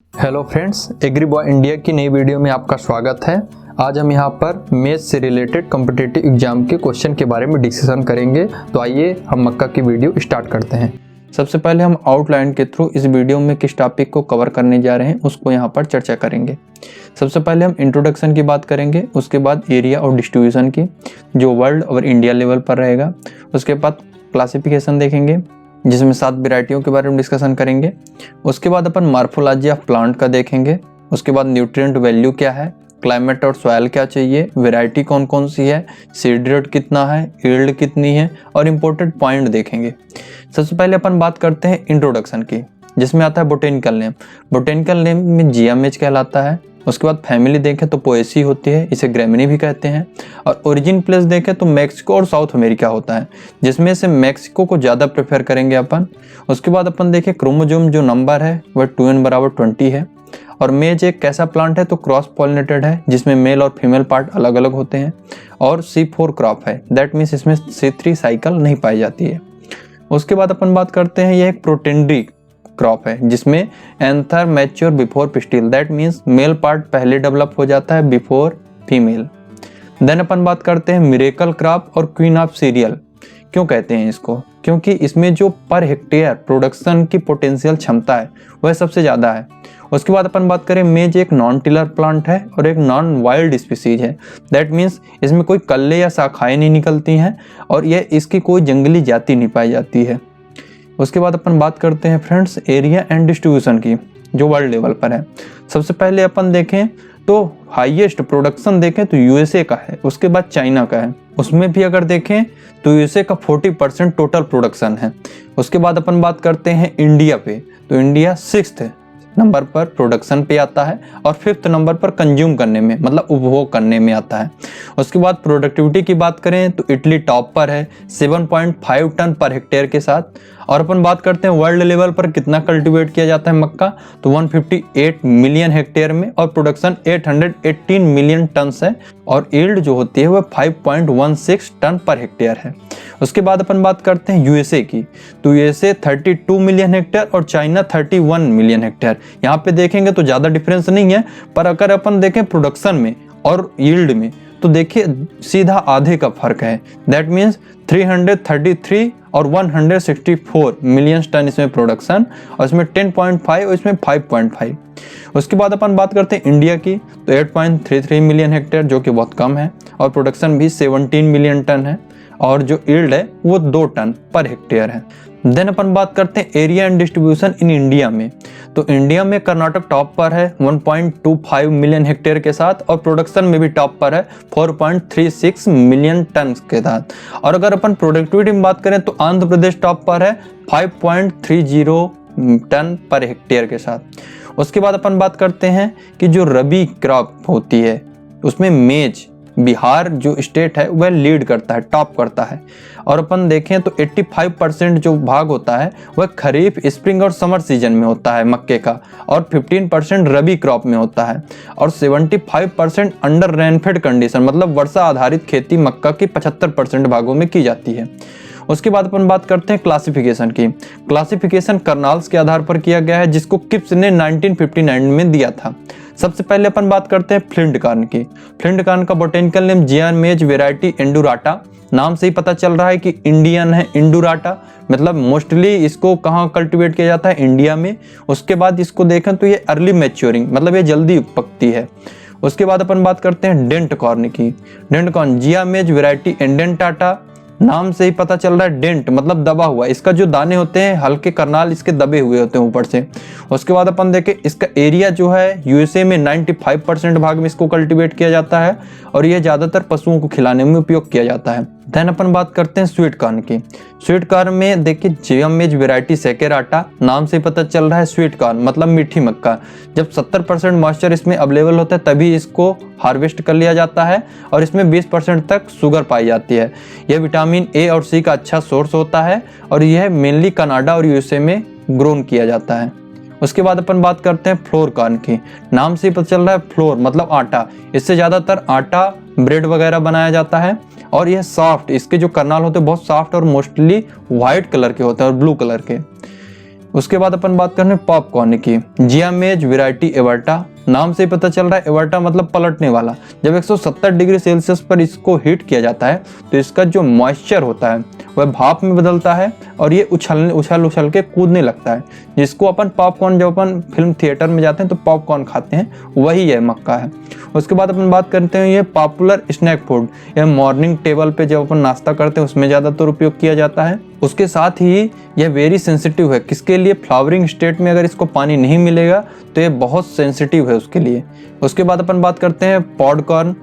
Hello friends, agri boy India की नई video में आपका स्वागत है। आज हम यहाँ पर मैथ से रिलेटेड कॉम्पिटिटिव एग्जाम के क्वेश्चन के बारे में डिस्कशन करेंगे। तो आइए हम मक्का की वीडियो स्टार्ट करते हैं। सबसे पहले हम आउटलाइन के थ्रू इस वीडियो में किस टॉपिक को कवर करने जा रहे हैं उसको यहाँ पर चर्चा करेंगे। सबसे पहले हम इंट्रोडक्शन की बात करेंगे, उसके बाद एरिया और डिस्ट्रीब्यूशन की जो वर्ल्ड और इंडिया लेवल पर रहेगा। उसके बाद क्लासिफिकेशन देखेंगे जिसमें 7 वेराइटियों के बारे में डिस्कशन करेंगे। उसके बाद अपन मार्फोलॉजी ऑफ प्लांट का देखेंगे। उसके बाद न्यूट्रिएंट वैल्यू क्या है, क्लाइमेट और सॉइल क्या चाहिए, वैरायटी कौन कौन सी है, सीड रेट कितना है, यील्ड कितनी है और इम्पोर्टेंट पॉइंट देखेंगे। सबसे पहले अपन बात करते हैं इंट्रोडक्शन की, जिसमें आता है बोटेनिकल नेम। बोटेनिकल नेम में जियामेज कहलाता है। उसके बाद फैमिली देखें तो पोएसी होती है, इसे ग्रेमिनी भी कहते हैं। और ओरिजिन प्लेस देखें तो मैक्सिको और साउथ अमेरिका होता है, जिसमें से मैक्सिको को ज़्यादा प्रेफर करेंगे अपन। उसके बाद अपन देखें क्रोमोजोम जो नंबर है वह 2n = 20 है। और मेज एक कैसा प्लांट है तो क्रॉस पॉलिनेटेड है, जिसमें मेल और फीमेल पार्ट अलग अलग होते हैं। और C4 क्रॉप है, दैट मीन्स इसमें C3 साइकिल नहीं पाई जाती है। उसके बाद अपन बात करते हैं यह एक प्रोटेंड्री क्रॉप है, जिसमें anther mature before pistil, that means male part पहले डेवलप हो जाता है बिफोर फीमेल। देन अपन बात करते हैं मिरेकल क्रॉप और क्वीन ऑफ सीरियल। क्यों कहते हैं इसको? क्योंकि इसमें जो पर हेक्टेयर प्रोडक्शन की पोटेंशियल क्षमता है वह सबसे ज़्यादा है। उसके बाद अपन बात करें मेज एक नॉन टिलर प्लांट है और एक नॉन वाइल्ड स्पीसीज है, दैट मीन्स इसमें कोई कल्ले या शाखाएं नहीं निकलती हैं और यह इसकी कोई जंगली जाति नहीं पाई जाती है। उसके बाद अपन बात करते हैं फ्रेंड्स एरिया एंड डिस्ट्रीब्यूशन की, जो वर्ल्ड लेवल पर है। सबसे पहले अपन देखें तो हाईएस्ट प्रोडक्शन देखें तो यूएसए का है, उसके बाद चाइना का है। उसमें भी अगर देखें तो यूएसए का 40% टोटल प्रोडक्शन है। उसके बाद अपन बात करते हैं इंडिया पे, तो इंडिया 6th नंबर पर प्रोडक्शन पे आता है और 5th नंबर पर कंज्यूम करने में, मतलब उपभोग करने में आता है। उसके बाद प्रोडक्टिविटी की बात करें तो इटली टॉप पर है 7.5 टन पर हेक्टेयर के साथ। और अपन बात करते हैं वर्ल्ड लेवल पर कितना कल्टीवेट किया जाता है मक्का, तो 158 मिलियन हेक्टेयर में और प्रोडक्शन 818 मिलियन टन है। और यील्ड जो होती है वह 5.16 टन पर हेक्टेयर है। उसके बाद अपन बात करते हैं यूएसए की, तो यूएसए 32 मिलियन हेक्टेयर और चाइना 31 मिलियन हेक्टेयर। यहाँ पे देखेंगे तो ज़्यादा डिफरेंस नहीं है, पर अगर अपन देखें प्रोडक्शन में और यील्ड में तो देखिए सीधा आधे का फर्क है, दैट मीन्स 333 और 164 मिलियन टन इसमें प्रोडक्शन, और इसमें 10.5 और इसमें 5.5। उसके बाद अपन बात करते हैं इंडिया की, तो 8.33 मिलियन हेक्टेयर जो कि बहुत कम है और प्रोडक्शन भी 17 मिलियन टन है और जो यील्ड है वो 2 टन पर हेक्टेयर है। देन अपन बात करते हैं area and distribution in India में, तो इंडिया में कर्नाटक टॉप पर है 1.25 मिलियन हेक्टेयर के साथ और प्रोडक्शन में भी टॉप पर है 4.36 मिलियन टन के साथ। और अगर अपन प्रोडक्टिविटी में बात करें तो आंध्र प्रदेश टॉप पर है 5.30 टन पर हेक्टेयर के साथ। उसके बाद अपन बात करते हैं कि जो रबी क्रॉप होती है उसमें मेज बिहार जो स्टेट है वह लीड करता है, टॉप करता है। और अपन देखें तो 85% जो भाग होता है वह खरीफ, स्प्रिंग और समर सीजन में होता है मक्के का, और 15% रबी क्रॉप में होता है, और 75% अंडर रेनफेड कंडीशन, मतलब वर्षा आधारित खेती मक्का की 75% भागों में की जाती है। उसके बाद अपन बात करते हैं क्लासिफिकेशन की। क्लासिफिकेशन कर्नाल्स के आधार पर किया गया है, जिसको किप्स ने 1959 में दिया था। सबसे पहले अपन बात करते हैं फ्लिंट कॉर्न की। फ्लिंट कॉर्न का बोटेनिकल नेम जियामेज वैरायटी इंडुराटा, नाम से ही पता चल रहा है कि इंडियन है इंडुराटा, मतलब मोस्टली इसको कहाँ कल्टीवेट किया जाता है, इंडिया में। उसके बाद इसको देखें तो ये अर्ली मैच्योरिंग, मतलब ये जल्दी पकती है। उसके बाद अपन बात करते हैं डेंट कॉर्न की। डेंट कॉर्न जियामेज वैरायटी इंडेंटाटा, नाम से ही पता चल रहा है डेंट मतलब दबा हुआ, इसका जो दाने होते हैं हल्के करनाल इसके दबे हुए होते हैं ऊपर से। उसके बाद अपन देखें इसका एरिया जो है यूएसए में 95% भाग में इसको कल्टीवेट किया जाता है और यह ज़्यादातर पशुओं को खिलाने में उपयोग किया जाता है। देन अपन बात करते हैं स्वीट कॉर्न की। स्वीट कॉर्न में देखिए जियामेज वैरायटी सेकेराटा, नाम से पता चल रहा है स्वीट कॉर्न मतलब मीठी मक्का। जब 70% मॉइस्चर इसमें अवेलेबल होता है तभी इसको हार्वेस्ट कर लिया जाता है और इसमें 20% तक शुगर पाई जाती है। यह विटामिन ए और सी का अच्छा सोर्स होता है और यह मेनली कनाडा और यूएसए में ग्रोन किया जाता है। उसके बाद अपन बात करते हैं फ्लोर कॉर्न की। नाम से पता चल रहा है फ्लोर मतलब आटा, इससे ज़्यादातर आटा ब्रेड वगैरह बनाया जाता है और यह सॉफ्ट, इसके जो कर्नल होते हैं बहुत सॉफ्ट और मोस्टली वाइट कलर के होते हैं और ब्लू कलर के। उसके बाद अपन बात करने पॉपकॉर्न की, जियामेज वैरायटी एवर्टा। नाम से ही पता चल रहा है एवर्टा मतलब पलटने वाला। जब 170 डिग्री सेल्सियस पर इसको हीट किया जाता है तो इसका जो मॉइस्चर होता है वह भाप में बदलता है और ये उछल के कूदने लगता है, जिसको अपन पॉपकॉर्न, जब अपन फिल्म थिएटर में जाते हैं तो पॉपकॉर्न खाते हैं, वही यह मक्का है। उसके बाद अपन बात करते हैं ये पॉपुलर स्नैक फूड। यह मॉर्निंग टेबल पे जब अपन नाश्ता करते हैं उसमें ज़्यादातर उपयोग किया जाता है। उसके साथ ही यह वेरी सेंसिटिव है, किसके लिए? फ्लावरिंग स्टेट में अगर इसको पानी नहीं मिलेगा तो ये बहुत सेंसिटिव है उसके लिए। उसके बाद अपन बात करते हैं पॉडकॉर्न,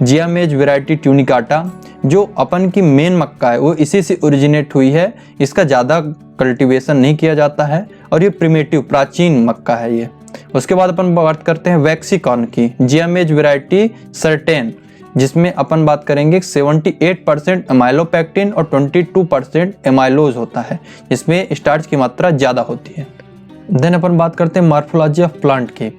जियामेज वैरायटी ट्यूनिकाटा। जो अपन की मेन मक्का है वो इसी से ओरिजिनेट हुई है, इसका ज़्यादा कल्टीवेशन नहीं किया जाता है और ये प्रिमेटिव प्राचीन मक्का है ये। उसके बाद अपन बात करते हैं वैक्सीकॉर्न की, जियामेज वैरायटी सर्टेन, जिसमें अपन बात करेंगे 78% एमाइलोपेक्टिन और 22% एमाइलोज होता है, इसमें स्टार्च की मात्रा ज़्यादा होती है। देन अपन बात करते हैं मॉर्फोलॉजी ऑफ प्लांट की,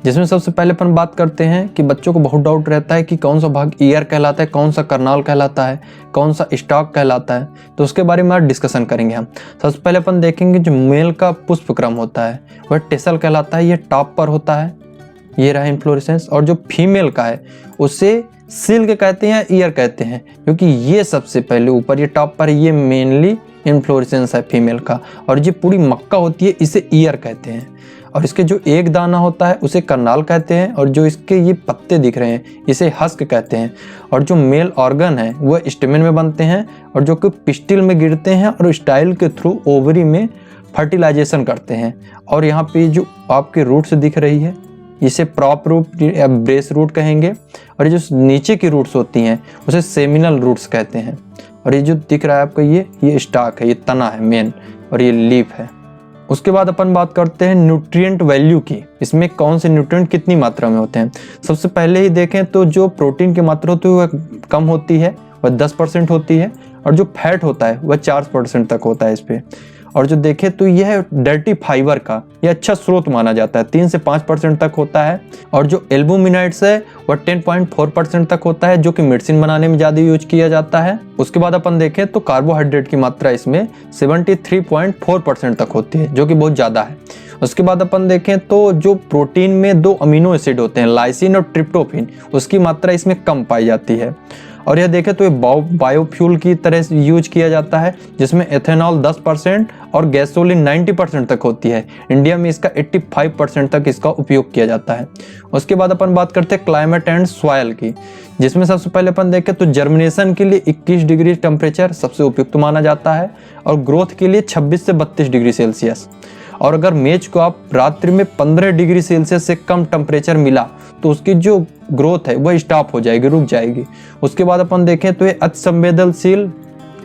जिसमें सबसे पहले अपन बात करते हैं कि बच्चों को बहुत डाउट रहता है कि कौन सा भाग ईयर कहलाता है, कौन सा कर्नाल कहलाता है, कौन सा स्टॉक कहलाता है, तो उसके बारे में आज डिस्कशन करेंगे हम। सबसे पहले अपन देखेंगे जो मेल का पुष्पक्रम होता है वह टेसल कहलाता है, ये टॉप पर होता है, ये रहा इन्फ्लोरेसेंस। और जो फीमेल का है उसे सिल्क कहते हैं या ईयर कहते हैं, क्योंकि ये सबसे पहले ऊपर ये टॉप पर, ये मेनली इन्फ्लोरेसेंस है फीमेल का, और ये पूरी मक्का होती है इसे ईयर कहते हैं। और इसके जो एक दाना होता है उसे कर्नाल कहते हैं, और जो इसके ये पत्ते दिख रहे हैं इसे हस्क कहते हैं। और जो मेल ऑर्गन है वह स्टेमेन में बनते हैं, और जो कि पिस्टिल में गिरते हैं और स्टाइल के थ्रू ओवरी में फर्टिलाइजेशन करते हैं। और यहाँ पे जो आपके रूट्स दिख रही है इसे प्रॉप रूट या ब्रेस रूट कहेंगे, और ये जो न्नीचे की रूट्स होती हैं उसे सेमिनल रूट्स कहते हैं। और ये जो दिख रहा है आपका ये स्टाक है, ये तना है मेन, और ये लीफ है। उसके बाद अपन बात करते हैं न्यूट्रिएंट वैल्यू की, इसमें कौन से न्यूट्रिएंट कितनी मात्रा में होते हैं। सबसे पहले ही देखें तो जो प्रोटीन की मात्रा होती है वह कम होती है, वह 10% होती है, और जो फैट होता है वह 4% तक होता है इस पर। और जो देखें तो यह डर्टी फाइबर का यह अच्छा स्रोत माना जाता है, 3 से 5% तक होता है। और जो एल्बुमिनाइड्स है वह 10.4% तक होता है, जो कि मेडिसिन बनाने में ज़्यादा यूज किया जाता है। उसके बाद अपन देखें तो कार्बोहाइड्रेट की मात्रा इसमें 73.4% तक होती है, जो कि बहुत ज़्यादा है। उसके बाद अपन देखें तो जो प्रोटीन में 2 अमीनो एसिड होते हैं, लाइसिन और ट्रिप्टोफेन, उसकी मात्रा इसमें कम पाई जाती है। और यह देखें तो ये बायोफ्यूल की तरह यूज किया जाता है, जिसमें एथेनॉल 10% और गैसोलीन 90% तक होती है। इंडिया में इसका 85% तक इसका उपयोग किया जाता है। उसके बाद अपन बात करते हैं क्लाइमेट एंड सॉइल की, जिसमें सबसे पहले अपन देखें तो जर्मिनेशन के लिए 21 डिग्री टेम्परेचर सबसे उपयुक्त माना जाता है, और ग्रोथ के लिए 26 से 32 डिग्री सेल्सियस। और अगर मेज को आप रात्रि में 15 डिग्री सेल्सियस से कम टेम्परेचर मिला तो उसकी जो ग्रोथ है वह स्टॉप हो जाएगी, रुक जाएगी। उसके बाद अपन देखें तो ये अति संवेदनशील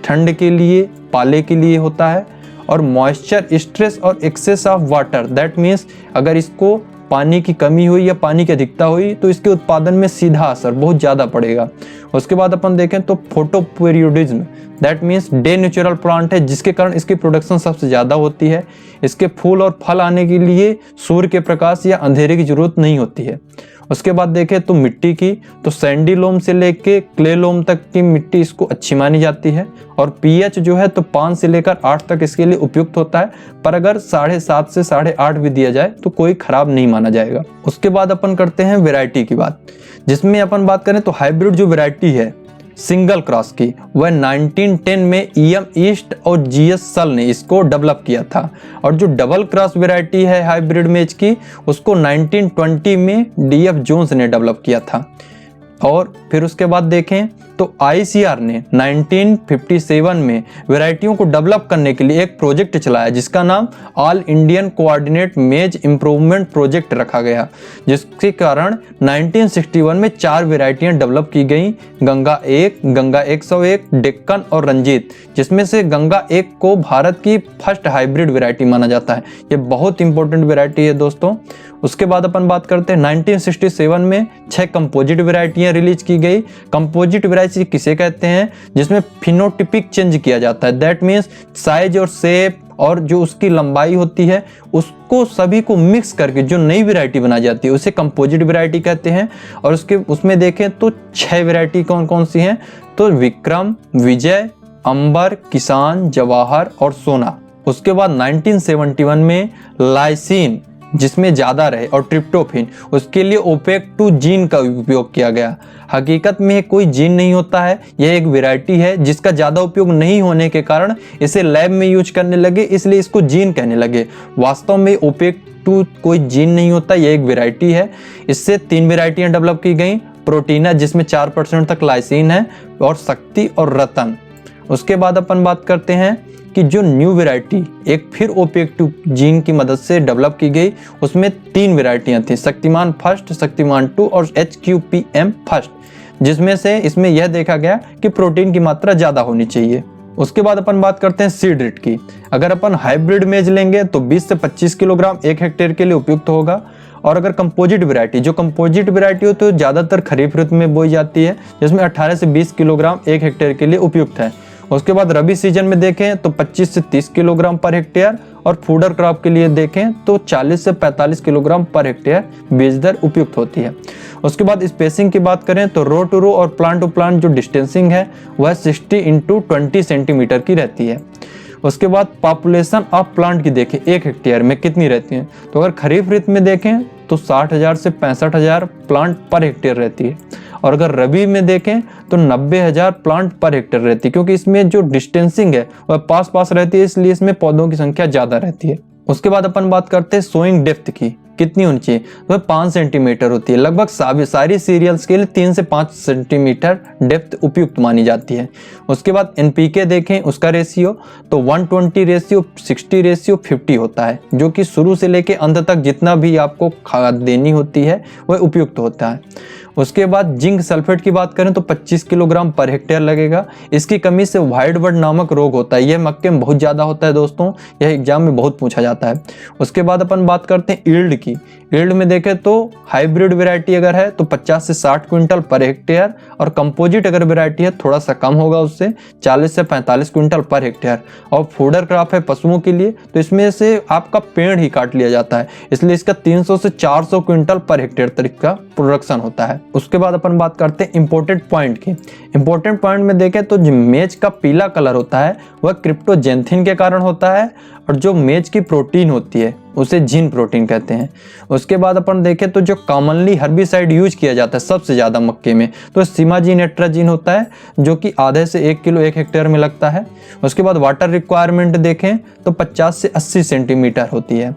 ठंड के लिए, पाले के लिए होता है, और मॉइस्चर, स्ट्रेस और excess of water, that means अगर इसको पानी की कमी हुई या पानी की अधिकता हुई तो इसके उत्पादन में सीधा असर बहुत ज़्यादा पड़ेगा। उसके बाद अपन देखें तो photoperiodism, that means day natural plant है, जिसके कारण इसकी प्रोडक्शन सबसे ज़्यादा होती है। इसके फूल और फल आने के लिए सूर्य के प्रकाश या अंधेरे की जरूरत नहीं होती है। उसके बाद देखें तो मिट्टी की, तो सैंडी लोम से लेके क्ले लोम तक की मिट्टी इसको अच्छी मानी जाती है, और पीएच जो है तो 5 से लेकर 8 तक इसके लिए उपयुक्त होता है, पर अगर 7.5 से 8.5 भी दिया जाए तो कोई खराब नहीं माना जाएगा। उसके बाद अपन करते हैं वैरायटी की बात, जिसमें अपन बात करें तो हाइब्रिड जो वैरायटी है सिंगल क्रॉस की, वह 1910 में ईएम ईस्ट और जीएस सल ने इसको डेवलप किया था। और जो डबल क्रॉस वैरायटी है हाइब्रिड मेज की, उसको 1920 में डीएफ जोन्स ने डेवलप किया था। और फिर उसके बाद देखें तो आईसीआर ने 1957 में वैरायटियों को डेवलप करने के लिए एक प्रोजेक्ट चलाया, जिसका नाम ऑल इंडियन कोऑर्डिनेट मेज इम्प्रूवमेंट प्रोजेक्ट रखा गया, जिसके कारण 1961 में 4 वैरायटियां डेवलप की गई, गंगा 1, गंगा 101, डेक्कन और रंजीत, जिसमें से गंगा 1 को भारत की फर्स्ट हाइब्रिड वैरायटी माना जाता है। ये बहुत इंपॉर्टेंट वैरायटी है दोस्तों। उसके बाद अपन बात करते हैं 1967 में 6 कंपोजिट वैरायटियां रिलीज की गई। कंपोजिट वैरायटी किसे कहते हैं? जिसमें फिनोटिपिक चेंज किया जाता है, दैट मीन्स साइज और शेप और जो उसकी लंबाई होती है उसको सभी को मिक्स करके जो नई वैरायटी बनाई जाती है उसे कंपोजिट वैरायटी कहते हैं। और उसमें देखें तो 6 वैरायटी कौन कौन सी हैं, तो विक्रम, विजय, अंबर, किसान, जवाहर और सोना, उसके बाद 1971 में लाइसिन जिसमें ज़्यादा रहे और ट्रिप्टोफेन, उसके लिए ओपेक 2 जीन का उपयोग किया गया। हकीकत में कोई जीन नहीं होता है, यह एक वैरायटी है जिसका ज़्यादा उपयोग नहीं होने के कारण इसे लैब में यूज करने लगे, इसलिए इसको जीन कहने लगे। वास्तव में ओपेक 2 कोई जीन नहीं होता, यह एक वैरायटी है। इससे 3 वैरायटियाँ डेवलप की गई, प्रोटीना जिसमें 4% तक लाइसिन है, और शक्ति और रतन। उसके बाद अपन बात करते हैं कि जो न्यू वैरायटी एक फिर ओपेक 2 जीन की मदद से डेवलप की गई, उसमें 3 वैरायटियां थी, शक्तिमान फर्स्ट, शक्तिमान 2 और HQPM फर्स्ट, जिसमें से इसमें यह देखा गया कि प्रोटीन की मात्रा ज़्यादा होनी चाहिए। उसके बाद अपन बात करते हैं सीड रेट की। अगर अपन हाइब्रिड मेज लेंगे तो 20 से 25 किलोग्राम 1 हेक्टेयर के लिए उपयुक्त होगा। और अगर कंपोजिट वैरायटी, जो कंपोजिट वैरायटी हो तो ज़्यादातर खरीफ ऋतु में बोई जाती है, जिसमें 18 से 20 किलोग्राम 1 हेक्टेयर के लिए उपयुक्त है। उसके बाद रबी सीजन में देखें तो 25 से 30 किलोग्राम पर हेक्टेयर, और फूडर क्रॉप के लिए देखें तो 40 से 45 किलोग्राम पर हेक्टेयर बीज दर उपयुक्त होती है। उसके बाद स्पेसिंग की बात करें तो रो टू रो और प्लांट टू प्लांट जो डिस्टेंसिंग है वह 60 × 20 सेंटीमीटर की रहती है। उसके बाद पॉपुलेशन ऑफ प्लांट की देखें 1 हेक्टेयर में कितनी रहती है, तो अगर खरीफ ऋतु में देखें तो 60,000 से 65,000 प्लांट पर हेक्टेयर रहती है, और अगर रबी में देखें तो 90,000 प्लांट पर हेक्टेयर रहती है, क्योंकि इसमें जो डिस्टेंसिंग है वह पास पास रहती है, इसलिए इसमें पौधों की संख्या ज़्यादा रहती है। उसके बाद अपन बात करते हैं सोइंग डेप्थ की, कितनी होनी चाहिए, वह 5 सेंटीमीटर होती है। लगभग सारी सीरियल्स के लिए 3 से 5 सेंटीमीटर डेप्थ उपयुक्त मानी जाती है। उसके बाद NPK देखें, उसका रेशियो तो 120 रेशियो 60 रेशियो 50 होता है, जो कि शुरू से लेके अंत तक जितना भी आपको खाद देनी होती है वह उपयुक्त होता है। उसके बाद जिंक सल्फेट की बात करें तो 25 किलोग्राम पर हेक्टेयर लगेगा। इसकी कमी से व्हाइट बर्ड नामक रोग होता है, यह मक्के में बहुत ज़्यादा होता है दोस्तों, यह एग्जाम में बहुत पूछा जाता है। उसके बाद अपन बात करते हैं ईल्ड की। ईल्ड में देखें तो हाइब्रिड वैरायटी अगर है तो 50 से 60 क्विंटल पर हेक्टेयर, और कंपोजिट अगर वैरायटी है थोड़ा सा कम होगा, उससे 40 से 45 क्विंटल पर हेक्टेयर। और फूडर क्रॉप है पशुओं के लिए, तो इसमें से आपका पेड़ ही काट लिया जाता है, इसलिए इसका 300 से 400 क्विंटल पर हेक्टेयर तक का प्रोडक्शन होता है। उसके बाद अपन बात करते हैं इंपॉर्टेंट पॉइंट की। इंपॉर्टेंट पॉइंट में देखें तो जो मेज का पीला कलर होता है वह क्रिप्टोजेंथिन के कारण होता है, और जो मेज की प्रोटीन होती है उसे जीन प्रोटीन कहते हैं। उसके बाद अपन देखें तो जो कॉमनली हर्बिसाइड यूज किया जाता है सबसे ज़्यादा मक्के में, तो सिमाजीन एट्राजीन होता है, जो कि आधे से 1 किलो 1 हेक्टेयर में लगता है। उसके बाद वाटर रिक्वायरमेंट देखें तो 50 से 80 सेंटीमीटर होती है।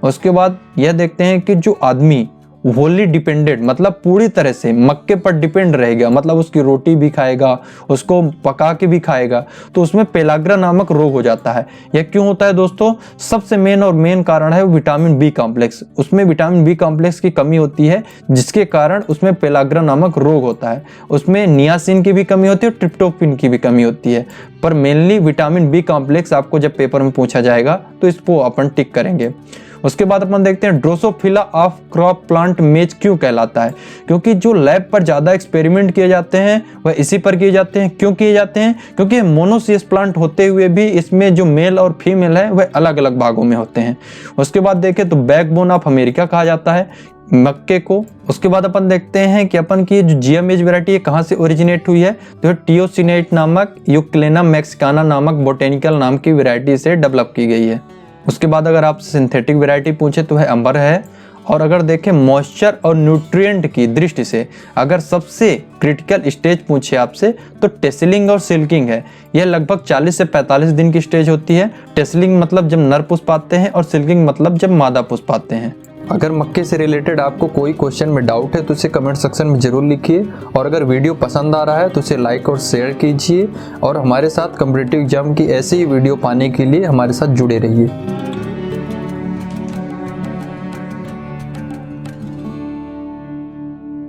उसके बाद यह देखते हैं कि जो आदमी होली डिपेंडेंट, मतलब पूरी तरह से मक्के पर डिपेंड रहेगा, मतलब उसकी रोटी भी खाएगा, उसको पका के भी खाएगा, तो उसमें पेलाग्रा नामक रोग हो जाता है। यह क्यों होता है दोस्तों, सबसे मेन कारण है विटामिन बी कॉम्प्लेक्स। उसमें विटामिन बी कॉम्प्लेक्स की कमी होती है, जिसके कारण उसमें पेलाग्रा नामक रोग होता है। उसमें नियासिन की भी कमी होती है और ट्रिप्टोफेन की भी कमी होती है, पर मेनली विटामिन बी कॉम्प्लेक्स आपको जब पेपर में पूछा जाएगा तो इसको अपन टिक करेंगे। उसके बाद अपन देखते हैं ड्रोसोफिला ऑफ क्रॉप प्लांट मेज क्यों कहलाता है, क्योंकि जो लैब पर ज़्यादा एक्सपेरिमेंट किए जाते हैं वह इसी पर किए जाते हैं। क्यों किए जाते हैं, क्योंकि मोनोसियस प्लांट होते हुए भी इसमें जो मेल और फीमेल है वह अलग अलग भागों में होते हैं। उसके बाद देखें तो बैकबोन ऑफ अमेरिका कहा जाता है मक्के को। उसके बाद अपन देखते हैं कि अपन की जो जिया मेज वैरायटी है कहाँ से ओरिजिनेट हुई है, तो टियोसिनेट नामक यूक्लेना मैक्सिकाना नामक बोटेनिकल नाम की वैरायटी से डेवलप की गई है। उसके बाद अगर आप सिंथेटिक वैरायटी पूछे तो है अंबर है। और अगर देखें मॉइस्चर और न्यूट्रिएंट की दृष्टि से अगर सबसे क्रिटिकल स्टेज पूछे आपसे तो टेसलिंग और सिल्किंग है। यह लगभग 40 से 45 दिन की स्टेज होती है। टेसलिंग मतलब जब नर पुष्प आते हैं और सिल्किंग मतलब जब मादा पुष्प आते हैं। अगर मक्के से रिलेटेड आपको कोई क्वेश्चन में डाउट है तो इसे कमेंट सेक्शन में ज़रूर लिखिए, और अगर वीडियो पसंद आ रहा है तो इसे लाइक और शेयर कीजिए, और हमारे साथ कॉम्पिटिटिव एग्जाम की ऐसे ही वीडियो पाने के लिए हमारे साथ जुड़े रहिए।